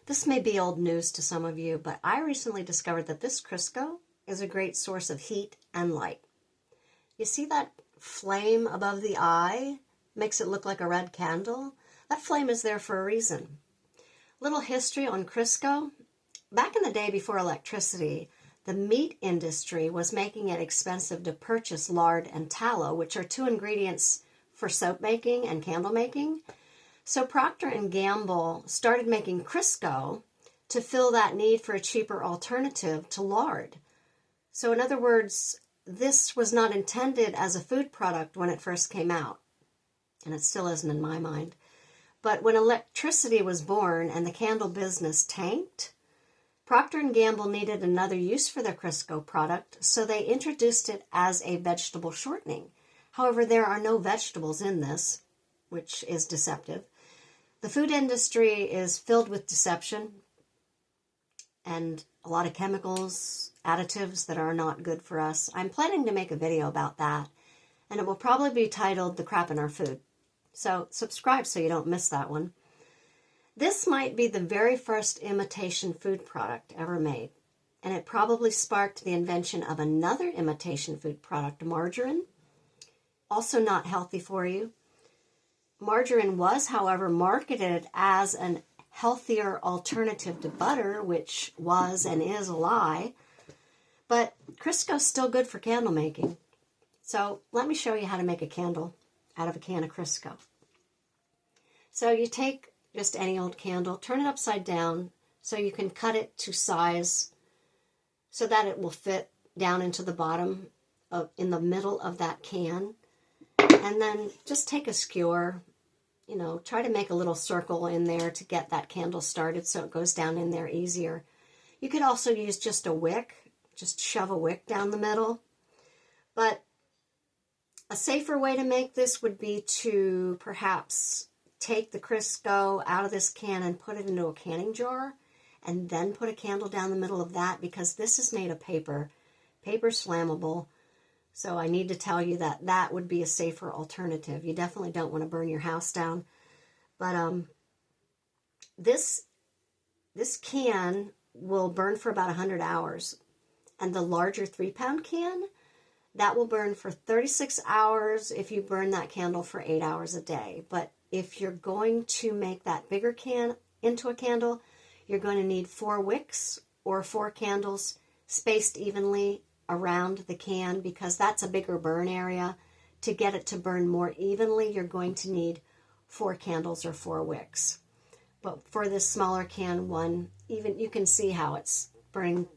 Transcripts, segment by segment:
This may be old news to some of you, but I recently discovered that this Crisco is a great source of heat and light. You see that flame above the eye? Makes it look like a red candle? That flame is there for a reason. Little history on Crisco. Back in the day before electricity, the meat industry was making it expensive to purchase lard and tallow, which are two ingredients for soap making and candle making. So Procter & Gamble started making Crisco to fill that need for a cheaper alternative to lard. So in other words, this was not intended as a food product when it first came out, and it still isn't in my mind. But when electricity was born and the candle business tanked, Procter & Gamble needed another use for their Crisco product, so they introduced it as a vegetable shortening. However, there are no vegetables in this, which is deceptive. The food industry is filled with deception and a lot of chemicals, additives that are not good for us. I'm planning to make a video about that, and it will probably be titled The Crap in Our Food. So subscribe so you don't miss that one. This might be the very first imitation food product ever made, and it probably sparked the invention of another imitation food product, margarine. Also not healthy for you. Margarine was, however, marketed as an healthier alternative to butter, which was and is a lie. But Crisco's still good for candle making. So let me show you how to make a candle out of a can of Crisco. So you take just any old candle, turn it upside down so you can cut it to size so that it will fit down into the bottom in the middle of that can. And then just take a skewer, try to make a little circle in there to get that candle started so it goes down in there easier. You could also use just a wick, just shove a wick down the middle. But a safer way to make this would be to perhaps take the Crisco out of this can and put it into a canning jar and then put a candle down the middle of that, because this is made of paper. Paper's flammable. So I need to tell you that that would be a safer alternative. You definitely don't want to burn your house down. But this can will burn for about 100 hours. And the larger 3-pound can, that will burn for 36 hours if you burn that candle for 8 hours a day. But if you're going to make that bigger can into a candle, you're going to need 4 wicks or 4 candles spaced evenly around the can, because that's a bigger burn area. To get it to burn more evenly, you're going to need 4 candles or 4 wicks. But for this smaller can one, even you can see how it's burning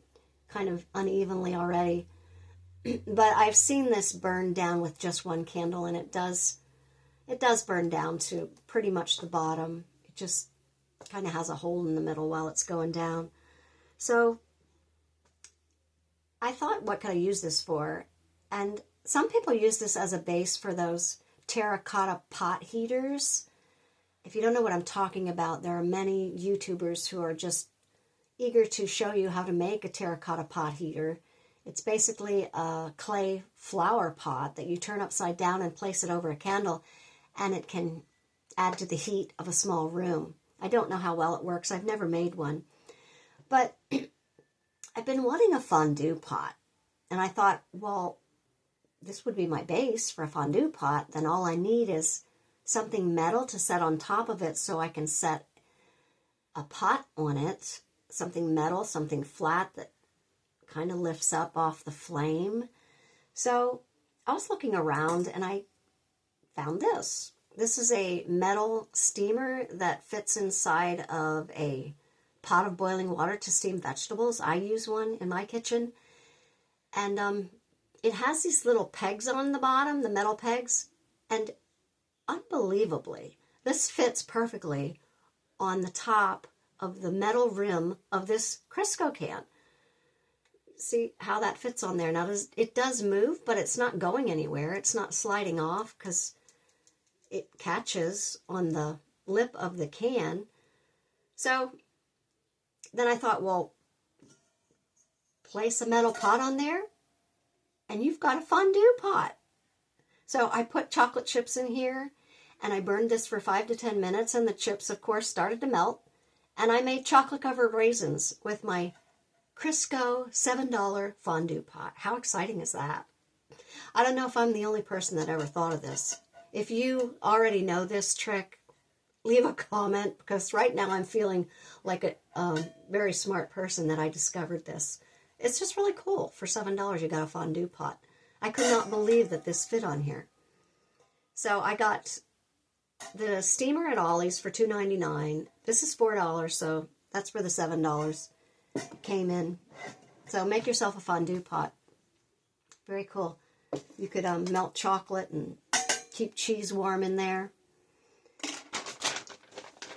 kind of unevenly already. But I've seen this burn down with just 1 candle, and it does burn down to pretty much the bottom. It just kind of has a hole in the middle while it's going down. So I thought, what could I use this for? And some people use this as a base for those terracotta pot heaters. If you don't know what I'm talking about, there are many YouTubers who are just eager to show you how to make a terracotta pot heater. It's basically a clay flower pot that you turn upside down and place it over a candle, and it can add to the heat of a small room. I don't know how well it works. I've never made one. But I've been wanting a fondue pot, and I thought, well, this would be my base for a fondue pot. Then all I need is something metal to set on top of it so I can set a pot on it, something metal, something flat that kind of lifts up off the flame. So I was looking around and I found this. This is a metal steamer that fits inside of a pot of boiling water to steam vegetables. I use one in my kitchen. And it has these little pegs on the bottom, the metal pegs. And unbelievably, this fits perfectly on the top of the metal rim of this Crisco can. See how that fits on there. Now, it does move, but it's not going anywhere. It's not sliding off because it catches on the lip of the can. So then I thought, well, place a metal pot on there and you've got a fondue pot. So I put chocolate chips in here and I burned this for 5 to 10 minutes, and the chips, of course, started to melt. And I made chocolate-covered raisins with my Crisco $7 fondue pot. How exciting is that? I don't know if I'm the only person that ever thought of this. If you already know this trick, leave a comment, because right now I'm feeling like a very smart person that I discovered this. It's just really cool. For $7, you got a fondue pot. I could not believe that this fit on here. So I got the steamer at Ollie's for $2.99. This is $4, so that's where the $7 came in. So make yourself a fondue pot. Very cool. You could melt chocolate and keep cheese warm in there.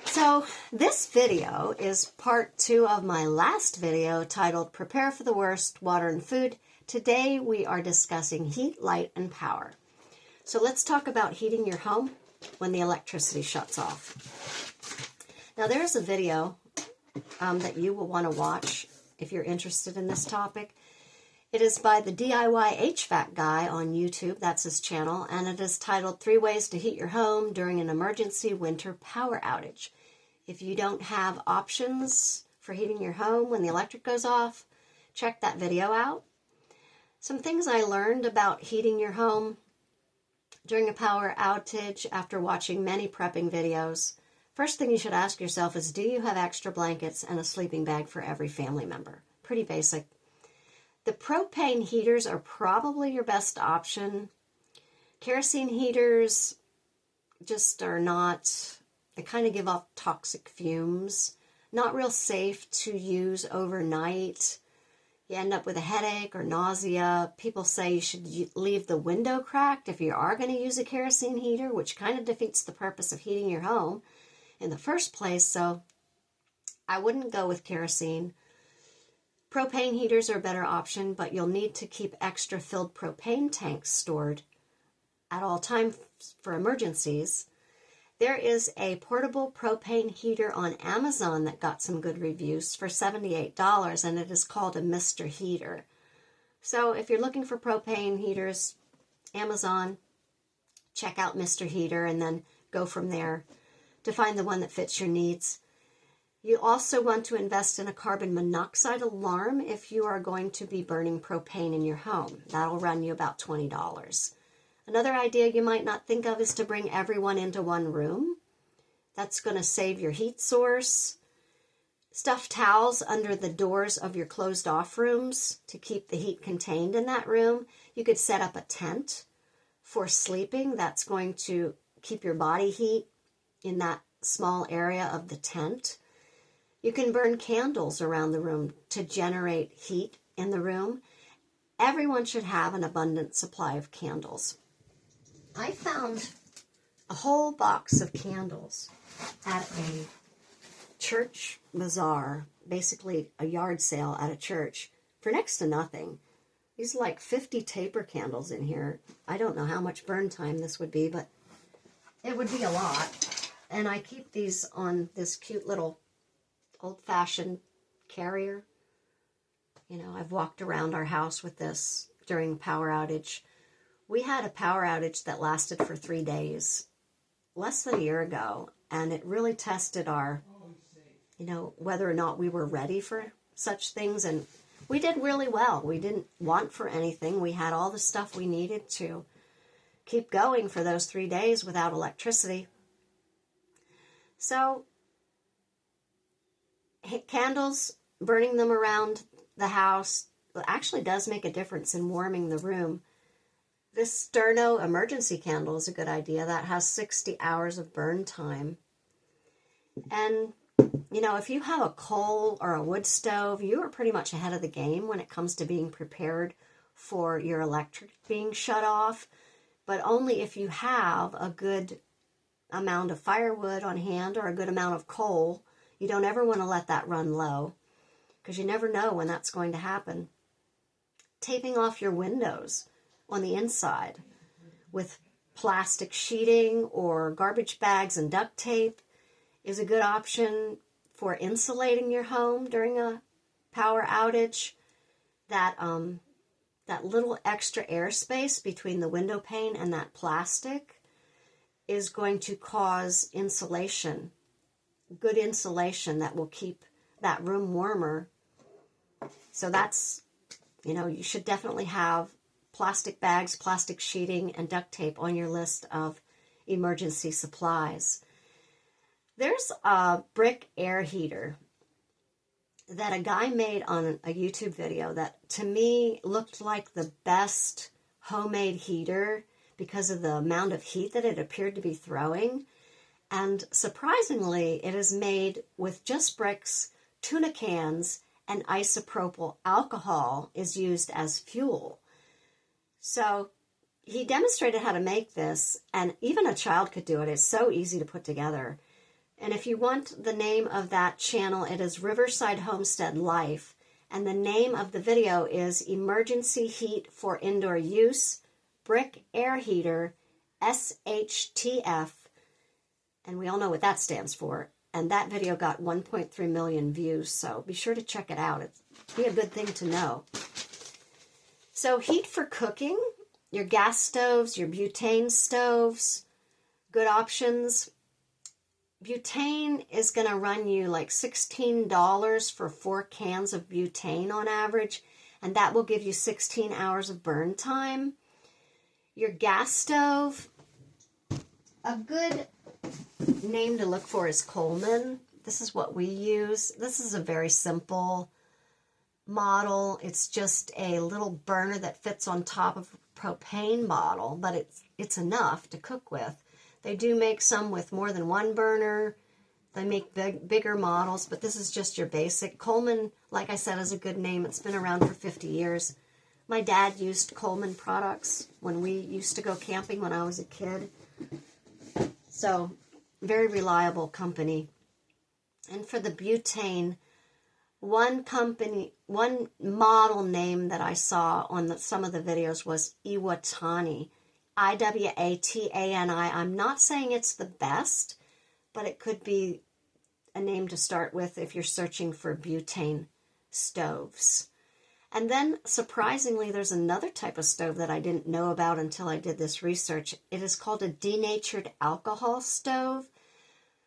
So this video is part 2 of my last video titled Prepare for the Worst, Water and Food. Today we are discussing heat, light, and power. So let's talk about heating your home when the electricity shuts off. Now there's a video that you will want to watch if you're interested in this topic. It is by the DIY HVAC guy on YouTube, that's his channel, and it is titled 3 Ways to Heat Your Home During an Emergency Winter Power Outage. If you don't have options for heating your home when the electric goes off, check that video out. Some things I learned about heating your home during a power outage after watching many prepping videos. First thing you should ask yourself is, do you have extra blankets and a sleeping bag for every family member? Pretty basic. The propane heaters are probably your best option. Kerosene heaters just are not, they kind of give off toxic fumes. Not real safe to use overnight. You end up with a headache or nausea. People say you should leave the window cracked if you are going to use a kerosene heater, which kind of defeats the purpose of heating your home in the first place. So I wouldn't go with kerosene. Propane heaters are a better option, but you'll need to keep extra filled propane tanks stored at all times for emergencies. There is a portable propane heater on Amazon that got some good reviews for $78, and it is called a Mr. Heater. So if you're looking for propane heaters, Amazon, check out Mr. Heater and then go from there to find the one that fits your needs. You also want to invest in a carbon monoxide alarm if you are going to be burning propane in your home. That'll run you about $20. Another idea you might not think of is to bring everyone into one room. That's going to save your heat source. Stuff towels under the doors of your closed off rooms to keep the heat contained in that room. You could set up a tent for sleeping. That's going to keep your body heat in that small area of the tent. You can burn candles around the room to generate heat in the room. Everyone should have an abundant supply of candles. I found a whole box of candles at a church bazaar, basically a yard sale at a church, for next to nothing. These are like 50 taper candles in here. I don't know how much burn time this would be, but it would be a lot. And I keep these on this cute little old-fashioned carrier. You know, I've walked around our house with this during power outage. We had a power outage that lasted for 3 days, less than a year ago, and it really tested our, whether or not we were ready for such things, and we did really well. We didn't want for anything. We had all the stuff we needed to keep going for those 3 days without electricity. So, candles, burning them around the house actually does make a difference in warming the room. This Sterno emergency candle is a good idea. That has 60 hours of burn time. And, if you have a coal or a wood stove, you are pretty much ahead of the game when it comes to being prepared for your electric being shut off. But only if you have a good amount of firewood on hand or a good amount of coal. You don't ever want to let that run low, because you never know when that's going to happen. Taping off your windows on the inside with plastic sheeting or garbage bags and duct tape is a good option for insulating your home during a power outage. That little extra airspace between the window pane and that plastic is going to cause insulation good insulation that will keep that room warmer. So that's, you should definitely have plastic bags, plastic sheeting, and duct tape on your list of emergency supplies. There's a brick air heater that a guy made on a YouTube video that to me looked like the best homemade heater because of the amount of heat that it appeared to be throwing. And surprisingly, it is made with just bricks, tuna cans, and isopropyl alcohol is used as fuel. So he demonstrated how to make this, and even a child could do it. It's so easy to put together. And if you want the name of that channel, it is Riverside Homestead Life. And the name of the video is Emergency Heat for Indoor Use, Brick Air Heater, SHTF. And we all know what that stands for. And that video got 1.3 million views, so be sure to check it out. It'd be a good thing to know. So heat for cooking, your gas stoves, your butane stoves, good options. Butane is going to run you like $16 for 4 cans of butane on average, and that will give you 16 hours of burn time. Your gas stove, a good name to look for is Coleman. This is what we use. This is a very simple model. It's just a little burner that fits on top of a propane bottle, but it's enough to cook with. They do make some with more than one burner. They make bigger models, but this is just your basic. Coleman, like I said, is a good name. It's been around for 50 years. My dad used Coleman products when we used to go camping when I was a kid. So, very reliable company. And for the butane, one model name that I saw on some of the videos was Iwatani. Iwatani. I'm not saying it's the best, but it could be a name to start with if you're searching for butane stoves. And then, surprisingly, there's another type of stove that I didn't know about until I did this research. It is called a denatured alcohol stove.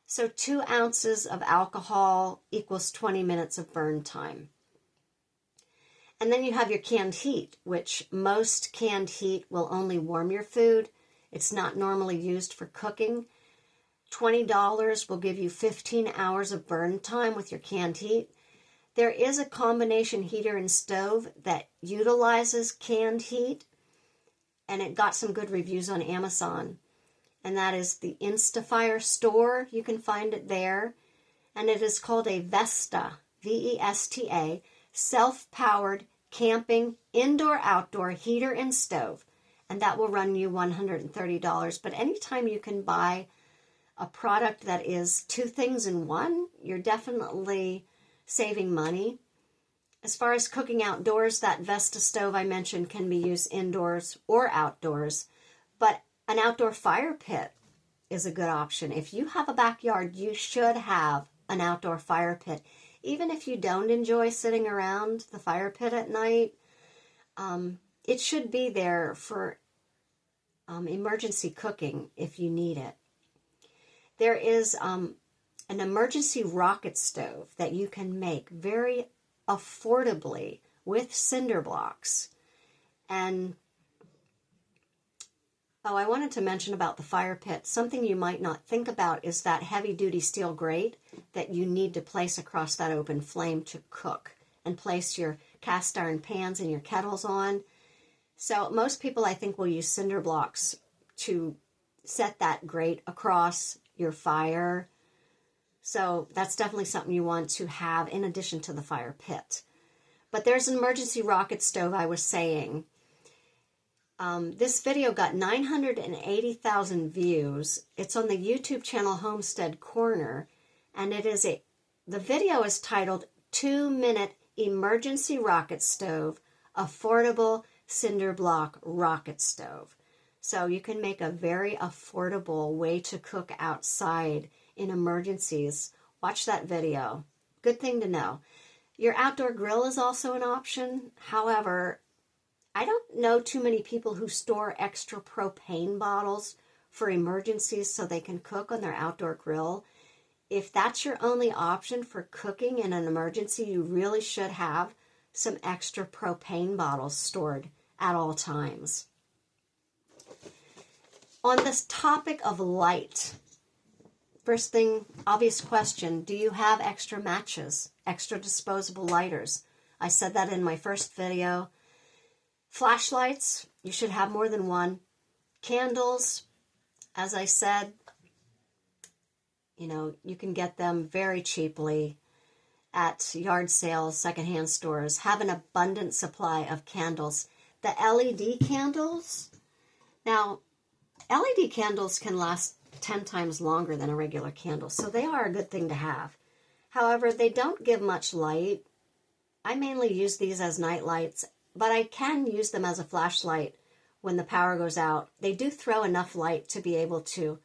So 2 ounces of alcohol equals 20 minutes of burn time. And then you have your canned heat, which most canned heat will only warm your food. It's not normally used for cooking. $20 will give you 15 hours of burn time with your canned heat. There is a combination heater and stove that utilizes canned heat, and it got some good reviews on Amazon. And that is the Instafire store. You can find it there. And it is called a Vesta, V-E-S-T-A, self-powered camping indoor-outdoor heater and stove. And that will run you $130. But anytime you can buy a product that is 2 things in one, you're definitely saving money. As far as cooking outdoors, that Vesta stove I mentioned can be used indoors or outdoors. But an outdoor fire pit is a good option. If you have a backyard, you should have an outdoor fire pit. Even if you don't enjoy sitting around the fire pit at night, it should be there for emergency cooking if you need it. There is an emergency rocket stove that you can make very affordably with cinder blocks. And I wanted to mention about the fire pit. Something you might not think about is that heavy-duty steel grate that you need to place across that open flame to cook and place your cast iron pans and your kettles on. So most people, I think, will use cinder blocks to set that grate across your fire. So that's definitely something you want to have in addition to the fire pit. But there's an emergency rocket stove I was saying. This video got 980,000 views. It's on the YouTube channel Homestead Corner, and the video is titled 2-Minute Emergency Rocket Stove, Affordable Cinder Block Rocket Stove. So you can make a very affordable way to cook outside in emergencies. Watch that video. Good thing to know. Your outdoor grill is also an option. However, I don't know too many people who store extra propane bottles for emergencies so they can cook on their outdoor grill. if that's your only option for cooking in an emergency, you really should have some extra propane bottles stored at all times. On this topic of light, first thing, obvious question, do you have extra matches, extra disposable lighters? I said that in my first video. Flashlights, you should have more than one. Candles, as I said, you know, you can get them very cheaply at yard sales, secondhand stores. Have an abundant supply of candles. The LED candles, now, LED candles can last 10 times longer than a regular candle, so they are a good thing to have. However, they don't give much light. I mainly use these as night lights, but I can use them as a flashlight when the power goes out. They do throw enough light to be able to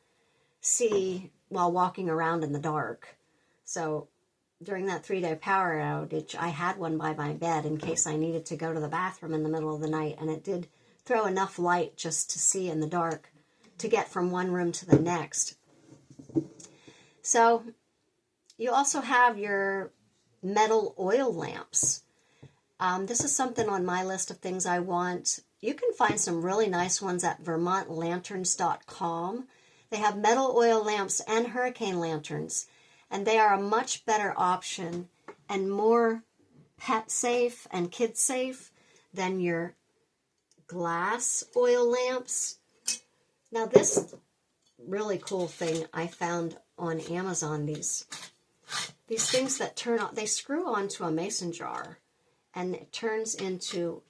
see while walking around in the dark. So during that 3-day power outage, I had one by my bed in case I needed to go to the bathroom in the middle of the night, and it did throw enough light just to see in the dark to get from one room to the next. So you also have your metal oil lamps. This is something on my list of things I want. You can find some really nice ones at vermontlanterns.com. They have metal oil lamps and hurricane lanterns, and they are a much better option and more pet safe and kid safe than your glass oil lamps. Now this really cool thing I found on Amazon, these things that turn on, they screw onto a mason jar and it turns into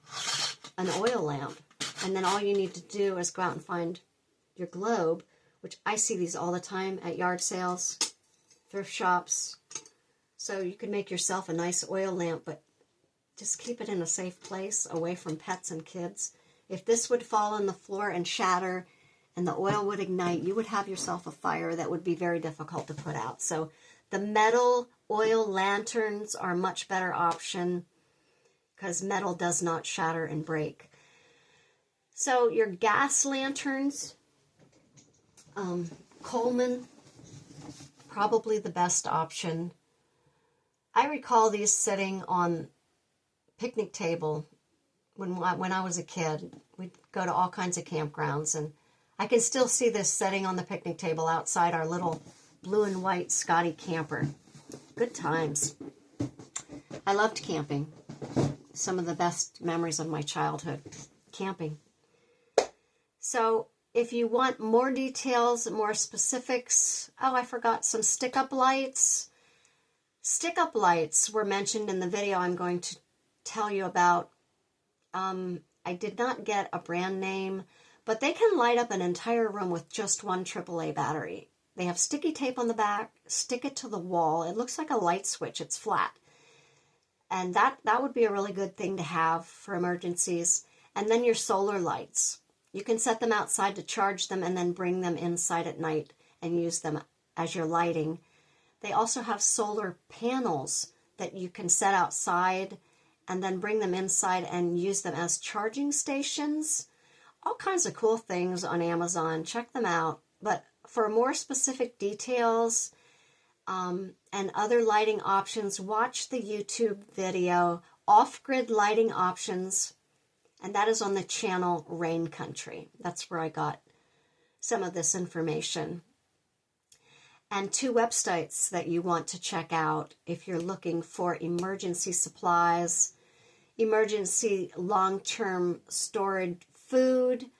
an oil lamp. And then all you need to do is go out and find your globe, which I see these all the time at yard sales, thrift shops. So you can make yourself a nice oil lamp, but just keep it in a safe place away from pets and kids. If this would fall on the floor and shatter and the oil would ignite, you would have yourself a fire that would be very difficult to put out. So the metal oil lanterns are a much better option because metal does not shatter and break. So your gas lanterns, Coleman, probably the best option. I recall these sitting on picnic table when I was a kid. We'd go to all kinds of campgrounds, and I can still see this sitting on the picnic table outside our little blue and white Scotty camper. Good times. I loved camping. Some of the best memories of my childhood, camping. So if you want more details, more specifics, oh, I forgot some stick-up lights. Stick-up lights were mentioned in the video I'm going to tell you about. I did not get a brand name, but they can light up an entire room with just one AAA battery. They have sticky tape on the back, stick it to the wall. It looks like a light switch. It's flat. And that would be a really good thing to have for emergencies. And then your solar lights. You can set them outside to charge them and then bring them inside at night and use them as your lighting. They also have solar panels that you can set outside and then bring them inside and use them as charging stations. All kinds of cool things on Amazon. Check them out. But for more specific details and other lighting options, watch the YouTube video, Off-Grid Lighting Options, and that is on the channel Rain Country. That's where I got some of this information. And 2 websites that you want to check out if you're looking for emergency supplies, emergency long-term storage food,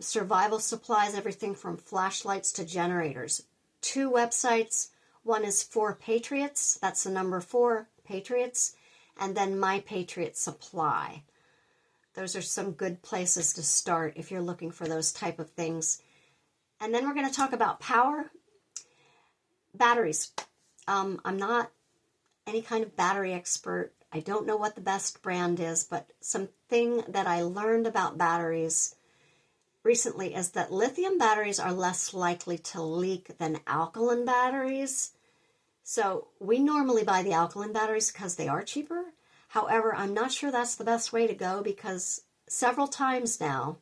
survival supplies, everything from flashlights to generators. 2 websites. One is 4 Patriots. That's the number 4, Patriots. And then My Patriot Supply. Those are some good places to start if you're looking for those type of things. And then we're going to talk about power. Batteries. I'm not any kind of battery expert. I don't know what the best brand is, but something that I learned about batteries recently is that lithium batteries are less likely to leak than alkaline batteries. So we normally buy the alkaline batteries because they are cheaper. However, I'm not sure that's the best way to go because several times now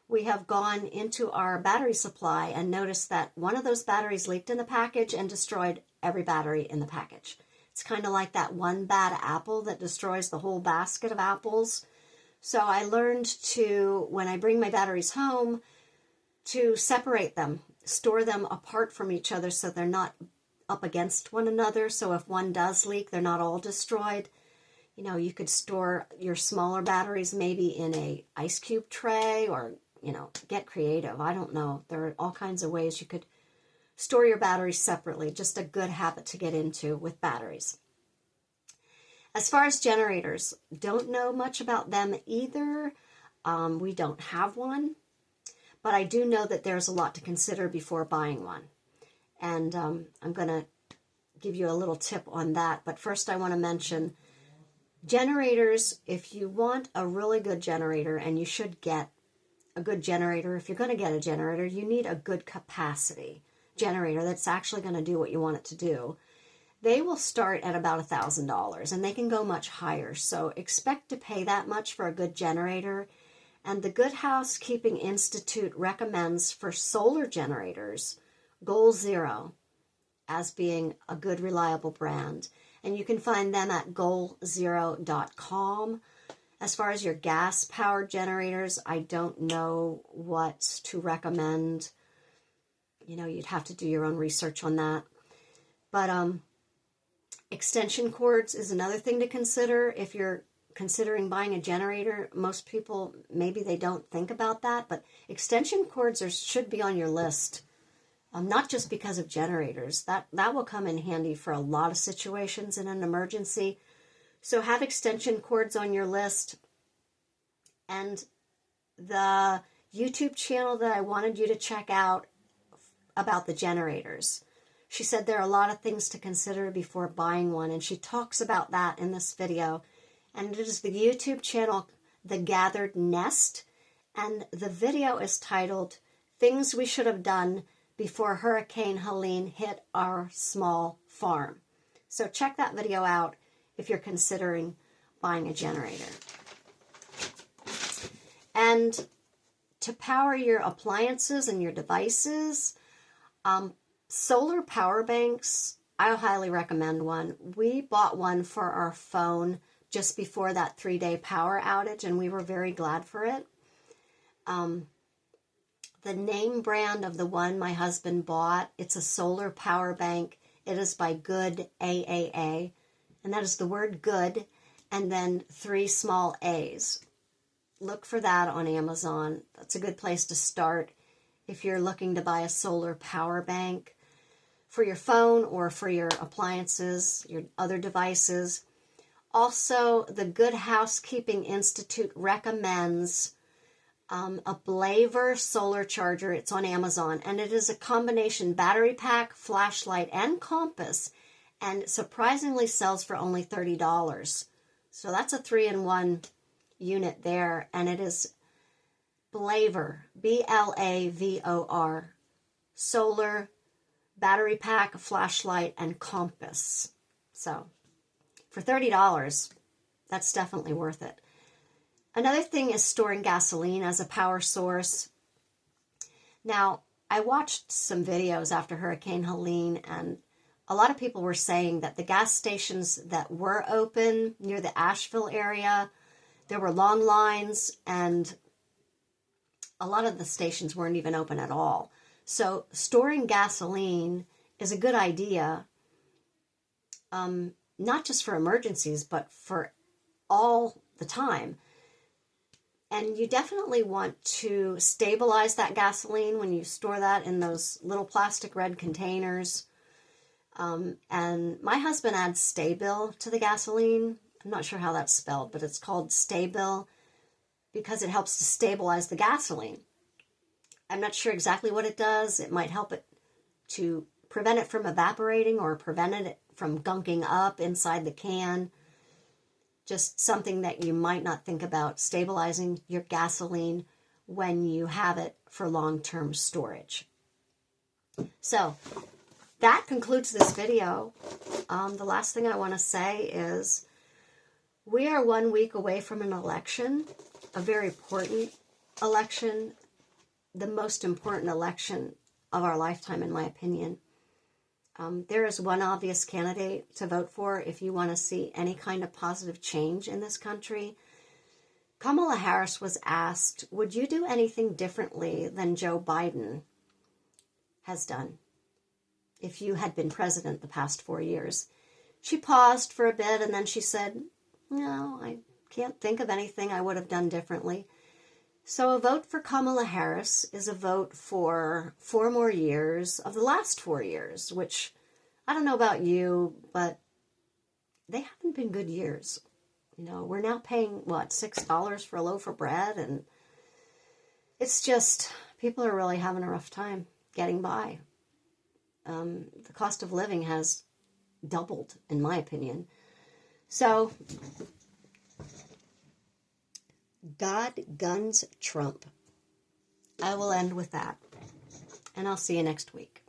we have gone into our battery supply and noticed that one of those batteries leaked in the package and destroyed every battery in the package. It's kind of like that one bad apple that destroys the whole basket of apples. So I learned to, when I bring my batteries home, to separate them, store them apart from each other so they're not up against one another. So if one does leak, they're not all destroyed. You know, you could store your smaller batteries maybe in a ice cube tray, or, you know, get creative. I don't know. There are all kinds of ways you could store your batteries separately. Just a good habit to get into with batteries. As far as generators, don't know much about them either. We don't have one, but I do know that there's a lot to consider before buying one. And I'm going to give you a little tip on that. But first I want to mention generators. If you want a really good generator, and you should get a good generator, if you're going to get a generator, you need a good capacity generator that's actually going to do what you want it to do. They will start at about $1,000, and they can go much higher. So expect to pay that much for a good generator. And the Good Housekeeping Institute recommends for solar generators Goal Zero as being a good, reliable brand. And you can find them at goalzero.com. As far as your gas-powered generators, I don't know what to recommend. You know, you'd have to do your own research on that. But extension cords is another thing to consider if you're considering buying a generator. Most people, maybe they don't think about that, but extension cords should be on your list, not just because of generators. That will come in handy for a lot of situations in an emergency. So have extension cords on your list. And the YouTube channel that I wanted you to check out about the generators, she said there are a lot of things to consider before buying one, and she talks about that in this video. And it is the YouTube channel, The Gathered Nest, and the video is titled, Things We Should Have Done Before Hurricane Helene Hit Our Small Farm. So check that video out if you're considering buying a generator. And to power your appliances and your devices, solar power banks, I highly recommend one. We bought one for our phone just before that 3-day power outage, and we were very glad for it. The name brand of the one my husband bought, it's a solar power bank. It is by Good AAA, and that is the word good and then 3 small A's. Look for that on Amazon. That's a good place to start if you're looking to buy a solar power bank for your phone or for your appliances, your other devices. Also, the Good Housekeeping Institute recommends a Blaver solar charger. It's on Amazon, and it is a combination battery pack, flashlight, and compass, and surprisingly sells for only $30. So that's a 3-in-1 unit there, and it is Blaver, BLAVOR, solar, battery pack, flashlight, and compass. So for $30, that's definitely worth it. Another thing is storing gasoline as a power source. Now, I watched some videos after Hurricane Helene, and a lot of people were saying that the gas stations that were open near the Asheville area, there were long lines, and a lot of the stations weren't even open at all. So storing gasoline is a good idea, not just for emergencies, but for all the time. And you definitely want to stabilize that gasoline when you store that in those little plastic red containers. And my husband adds Stabil to the gasoline. I'm not sure how that's spelled, but it's called Stabil because it helps to stabilize the gasoline. I'm not sure exactly what it does. It might help it to prevent it from evaporating or prevent it from gunking up inside the can. Just something that you might not think about, stabilizing your gasoline when you have it for long-term storage. So that concludes this video. The last thing I want to say is we are 1 week away from an election, a very important election, the most important election of our lifetime, in my opinion. There is one obvious candidate to vote for if you want to see any kind of positive change in this country. Kamala Harris was asked, would you do anything differently than Joe Biden has done if you had been president the past 4 years? She paused for a bit and then she said, no, I can't think of anything I would have done differently. So a vote for Kamala Harris is a vote for 4 more years of the last 4 years, which I don't know about you, but they haven't been good years. You know, we're now paying, $6 for a loaf of bread, and it's just, people are really having a rough time getting by. The cost of living has doubled, in my opinion. So, God, guns, Trump. I will end with that. And I'll see you next week.